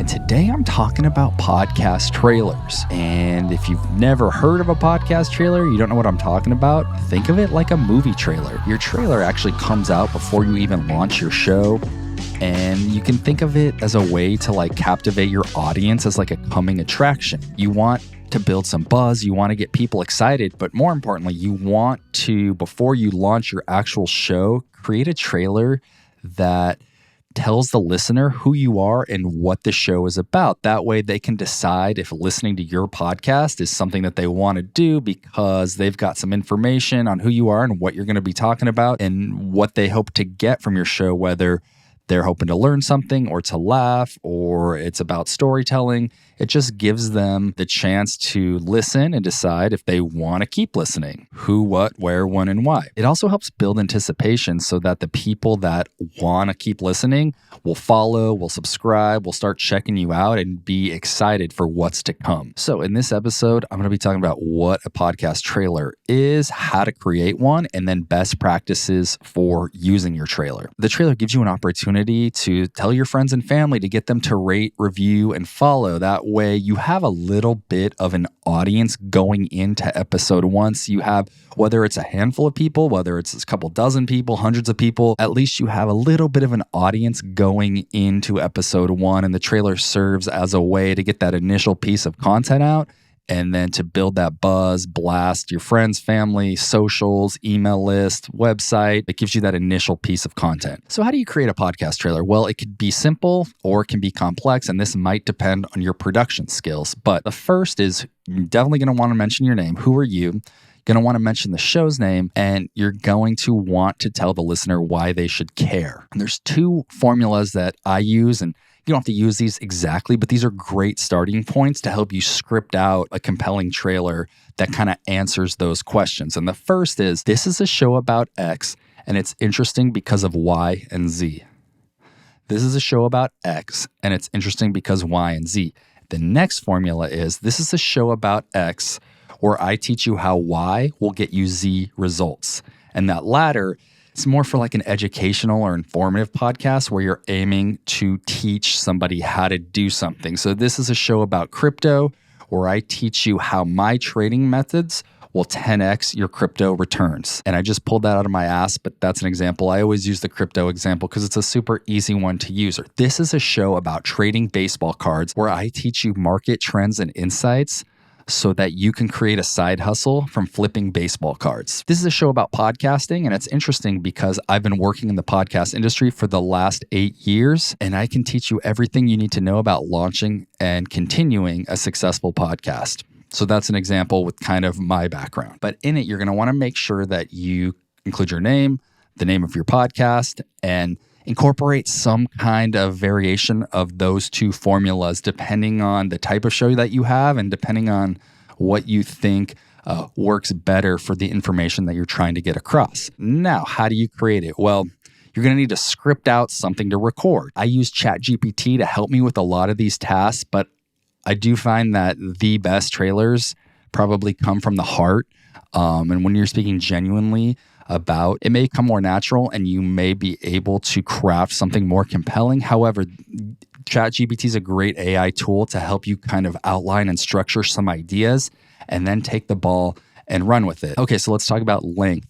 And today I'm talking about podcast trailers. And if you've never heard of a podcast trailer, you don't know what I'm talking about, think of it like a movie trailer. Your trailer actually comes out before you even launch your show. And you can think of it as a way to captivate your audience as a coming attraction. You want to build some buzz, you want to get people excited, but more importantly, you want to, before you launch your actual show, create a trailer that tells the listener who you are and what the show is about. That way they can decide if listening to your podcast is something that they want to do because they've got some information on who you are and what you're going to be talking about and what they hope to get from your show, whether they're hoping to learn something or to laugh or it's about storytelling. It just gives them the chance to listen and decide if they want to keep listening. Who, what, where, when, and why. It also helps build anticipation so that the people that want to keep listening will follow, will subscribe, will start checking you out and be excited for what's to come. So in this episode, I'm going to be talking about what a podcast trailer is, how to create one, and then best practices for using your trailer. The trailer gives you an opportunity to tell your friends and family to get them to rate, review, and follow. That way you have a little bit of an audience going into episode one. So you have, whether it's a handful of people, whether it's a couple dozen people, hundreds of people, at least you have a little bit of an audience going into episode one. And the trailer serves as a way to get that initial piece of content out and then to build that buzz, blast your friends, family, socials, email list, website. It gives you that initial piece of content. So how do you create a podcast trailer? Well, it could be simple or it can be complex, and this might depend on your production skills. But the first is you're definitely going to want to mention your name. Who are you? Going to want to mention the show's name, and you're going to want to tell the listener why they should care. And there's two formulas that I use, and you don't have to use these exactly, but these are great starting points to help you script out a compelling trailer that kind of answers those questions. And the first is, this is a show about X, and it's interesting because of Y and Z. This is a show about X, and it's interesting because Y and Z. The next formula is, this is a show about X, where I teach you how Y will get you Z results. And that latter, it's more for an educational or informative podcast where you're aiming to teach somebody how to do something. So this is a show about crypto where I teach you how my trading methods will 10x your crypto returns. And I just pulled that out of my ass, but that's an example. I always use the crypto example because it's a super easy one to use. Or this is a show about trading baseball cards where I teach you market trends and insights so that you can create a side hustle from flipping baseball cards. This is a show about podcasting, and it's interesting because I've been working in the podcast industry for the last 8 years, and I can teach you everything you need to know about launching and continuing a successful podcast. So that's an example with kind of my background. But in it, you're going to want to make sure that you include your name, the name of your podcast, and incorporate some kind of variation of those two formulas depending on the type of show that you have and depending on what you think works better for the information that you're trying to get across. Now, how do you create it? Well, you're going to need to script out something to record. I use ChatGPT to help me with a lot of these tasks, but I do find that the best trailers probably come from the heart. And when you're speaking genuinely about, it may come more natural and you may be able to craft something more compelling. However, ChatGPT is a great AI tool to help you kind of outline and structure some ideas and then take the ball and run with it. Okay, so let's talk about length.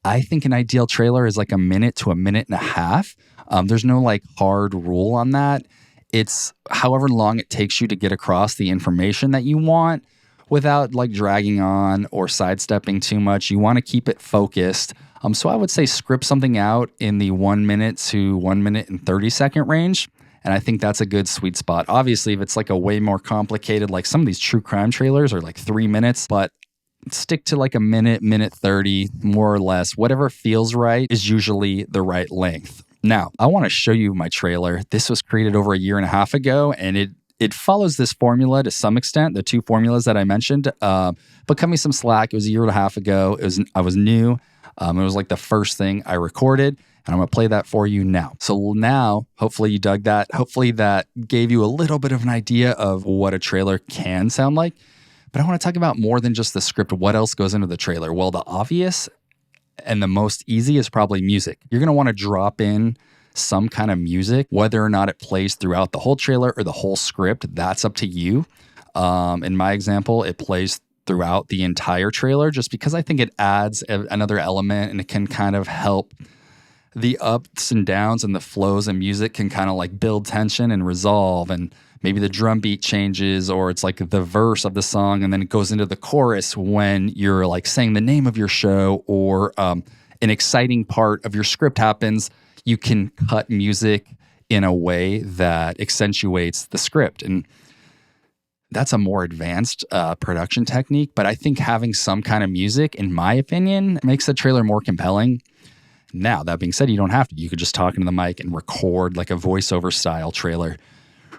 I think an ideal trailer is a minute to a minute and a half. There's no hard rule on that. It's however long it takes you to get across the information that you want without dragging on or sidestepping too much. You want to keep it focused. So I would say script something out in the 1 minute to 1 minute and 30 second range. And I think that's a good sweet spot. Obviously, if it's a way more complicated, some of these true crime trailers are 3 minutes, but stick to a minute, minute 30, more or less. Whatever feels right is usually the right length. Now, I want to show you my trailer. This was created over 1.5 years ago, and it follows this formula to some extent, the two formulas that I mentioned, but cut me some slack. It was 1.5 years ago. I was new. It was the first thing I recorded, and I'm going to play that for you now. So now, hopefully you dug that. Hopefully that gave you a little bit of an idea of what a trailer can sound like. But I want to talk about more than just the script. What else goes into the trailer? Well, the obvious and the most easy is probably music. You're going to want to drop in some kind of music, whether or not it plays throughout the whole trailer or the whole script, that's up to you. In my example, it plays throughout the entire trailer just because I think it adds another element, and it can kind of help the ups and downs and the flows of music can kind of like build tension and resolve, and maybe the drum beat changes, or it's like the verse of the song and then it goes into the chorus when you're like saying the name of your show, or an exciting part of your script happens. You can cut music in a way that accentuates the script, and that's a more advanced production technique. But I think having some kind of music, in my opinion, makes the trailer more compelling. Now, that being said, you don't have to. You could just talk into the mic and record like a voiceover style trailer.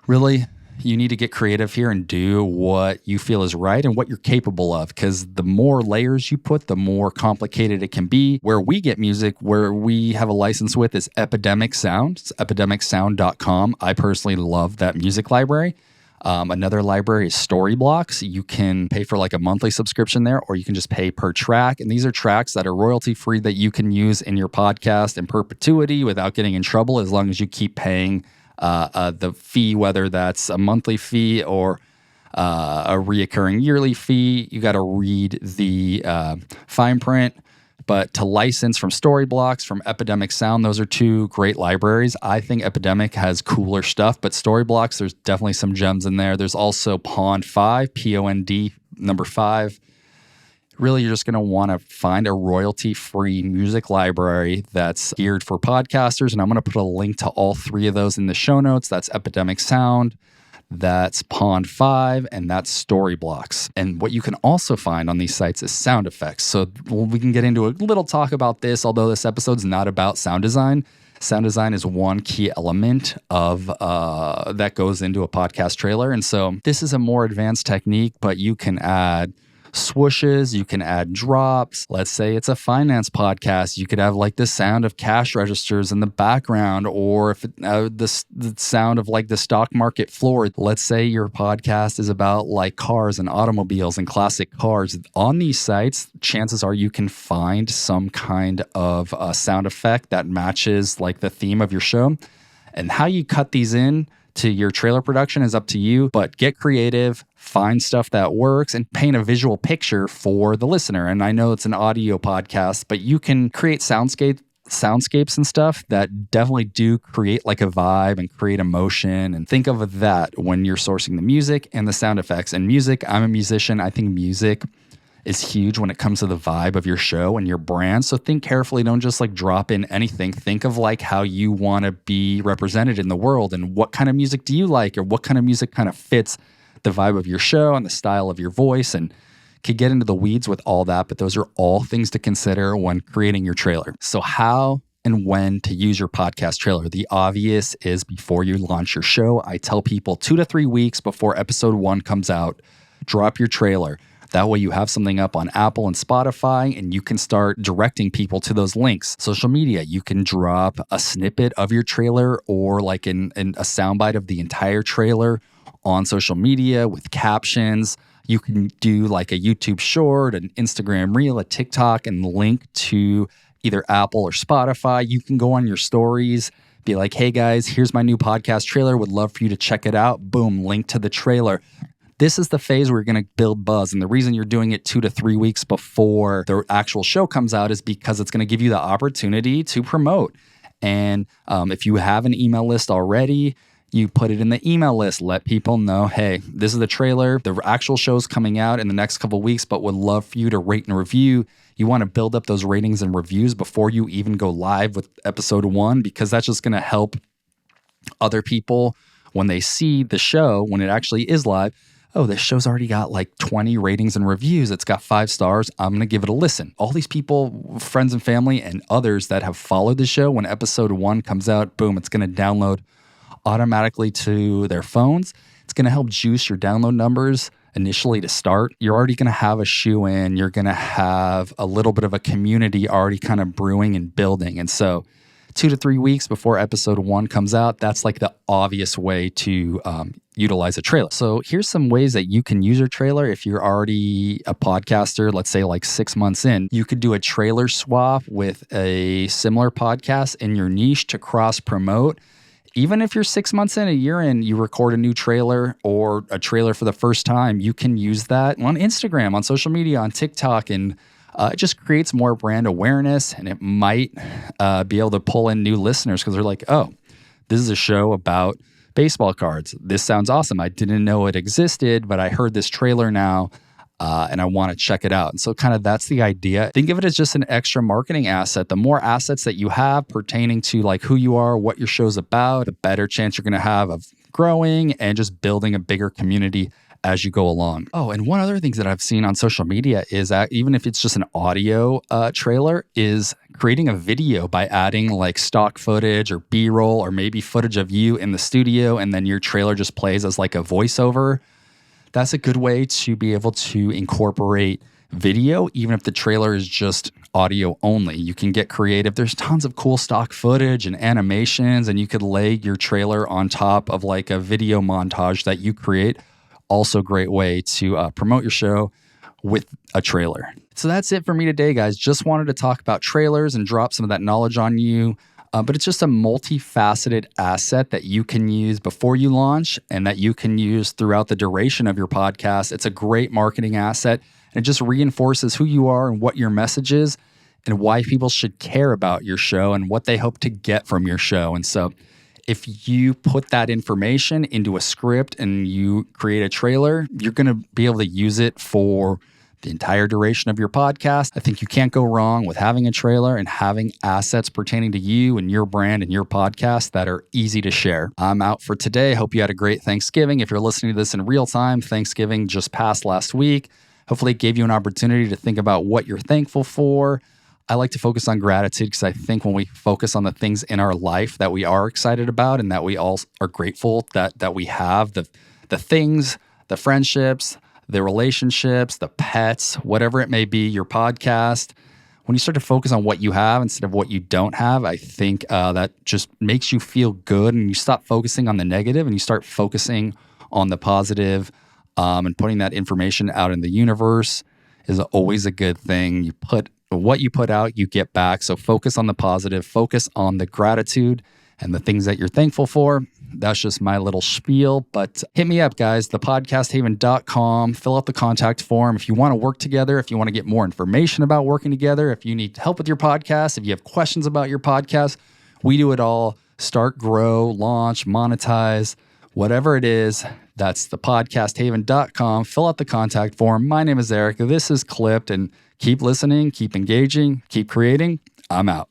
Really, you need to get creative here and do what you feel is right and what you're capable of, because the more layers you put, the more complicated it can be. Where we get music, where we have a license with, is Epidemic Sound. It's epidemicsound.com. I personally love that music library. Another library is Storyblocks. You can pay for like a monthly subscription there, or you can just pay per track. And these are tracks that are royalty free that you can use in your podcast in perpetuity without getting in trouble, as long as you keep paying the fee, whether that's a monthly fee or a reoccurring yearly fee. You got to read the fine print. But to license from Storyblocks, from Epidemic Sound, those are two great libraries. I think Epidemic has cooler stuff, but Storyblocks, there's definitely some gems in there. There's also Pond 5, Pond number 5. Really, you're just going to want to find a royalty-free music library that's geared for podcasters, and I'm going to put a link to all three of those in the show notes. That's Epidemic Sound, that's Pond 5, and that's Storyblocks. And what you can also find on these sites is sound effects. So we can get into a little talk about this, although this episode's not about sound design. Sound design is one key element of that goes into a podcast trailer. And so this is a more advanced technique, but you can add swooshes, you can add drops. Let's say it's a finance podcast, you could have like the sound of cash registers in the background, or if the sound of like the stock market floor. Let's say your podcast is about like cars and automobiles and classic cars. On these sites, chances are you can find some kind of sound effect that matches like the theme of your show. And how you cut these in to your trailer production is up to you, but get creative, find stuff that works, and paint a visual picture for the listener. And I know it's an audio podcast, but you can create soundscapes and stuff that definitely do create like a vibe and create emotion. And think of that when you're sourcing the music and the sound effects. And music, I'm a musician. I think music is huge when it comes to the vibe of your show and your brand. So think carefully. Don't just like drop in anything. Think of like how you want to be represented in the world, and what kind of music do you like, or what kind of music kind of fits the vibe of your show and the style of your voice. And could get into the weeds with all that, but those are all things to consider when creating your trailer. So how and when to use your podcast trailer? The obvious is before you launch your show. I tell people 2 to 3 weeks before episode 1 comes out, drop your trailer. That way you have something up on Apple and Spotify, and you can start directing people to those links. Social media, you can drop a snippet of your trailer, or like in a soundbite of the entire trailer on social media with captions. You can do like a YouTube short, an Instagram reel, a TikTok, and link to either Apple or Spotify. You can go on your stories, be like, hey guys, here's my new podcast trailer. Would love for you to check it out. Boom, link to the trailer. This is the phase where you're going to build buzz. And the reason you're doing it 2 to 3 weeks before the actual show comes out is because it's going to give you the opportunity to promote. And if you have an email list already, you put it in the email list. Let people know, hey, this is the trailer. The actual show's coming out in the next couple of weeks, but would love for you to rate and review. You want to build up those ratings and reviews before you even go live with episode 1, because that's just going to help other people when they see the show, when it actually is live. Oh, this show's already got like 20 ratings and reviews. It's got 5 stars. I'm going to give it a listen. All these people, friends and family and others that have followed the show, when episode 1 comes out, boom, it's going to download automatically to their phones. It's going to help juice your download numbers initially to start. You're already going to have a shoe in. You're going to have a little bit of a community already kind of brewing and building. And so 2 to 3 weeks before episode 1 comes out, that's like the obvious way to utilize a trailer. So here's some ways that you can use your trailer if you're already a podcaster, let's say like 6 months in. You could do a trailer swap with a similar podcast in your niche to cross promote. Even if you're 6 months in, a year in, you record a new trailer or a trailer for the first time, you can use that on Instagram, on social media, on TikTok, and it just creates more brand awareness, and it might be able to pull in new listeners because they're like, oh, this is a show about baseball cards. This sounds awesome. I didn't know it existed, but I heard this trailer now, and I want to check it out. And so kind of that's the idea. Think of it as just an extra marketing asset. The more assets that you have pertaining to like who you are, what your show's about, the better chance you're going to have of growing and just building a bigger community as you go along. Oh, and one other thing that I've seen on social media is that even if it's just an audio trailer, is creating a video by adding like stock footage or B-roll or maybe footage of you in the studio, and then your trailer just plays as like a voiceover. That's a good way to be able to incorporate video, even if the trailer is just audio only. You can get creative. There's tons of cool stock footage and animations, and you could lay your trailer on top of like a video montage that you create. Also, great way to promote your show with a trailer. So that's it for me today, guys. Just wanted to talk about trailers and drop some of that knowledge on you. But it's just a multifaceted asset that you can use before you launch and that you can use throughout the duration of your podcast. It's a great marketing asset, and it just reinforces who you are and what your message is and why people should care about your show and what they hope to get from your show. And so if you put that information into a script and you create a trailer, you're going to be able to use it for the entire duration of your podcast. I think you can't go wrong with having a trailer and having assets pertaining to you and your brand and your podcast that are easy to share. I'm out for today. Hope you had a great Thanksgiving. If you're listening to this in real time, Thanksgiving just passed last week. Hopefully it gave you an opportunity to think about what you're thankful for. I like to focus on gratitude because I think when we focus on the things in our life that we are excited about and that we all are grateful that we have, the things, the friendships, the relationships, the pets, whatever it may be, your podcast, when you start to focus on what you have instead of what you don't have, I think that just makes you feel good, and you stop focusing on the negative and you start focusing on the positive, and putting that information out in the universe is always a good thing. What you put out, you get back. So focus on the positive, focus on the gratitude and the things that you're thankful for. That's just my little spiel, but hit me up, guys, thepodcasthaven.com. Fill out the contact form. If you want to work together, if you want to get more information about working together, if you need help with your podcast, if you have questions about your podcast, we do it all. Start, grow, launch, monetize, whatever it is. That's thepodcasthaven.com. Fill out the contact form. My name is Eric. This is Clipped, and keep listening, keep engaging, keep creating. I'm out.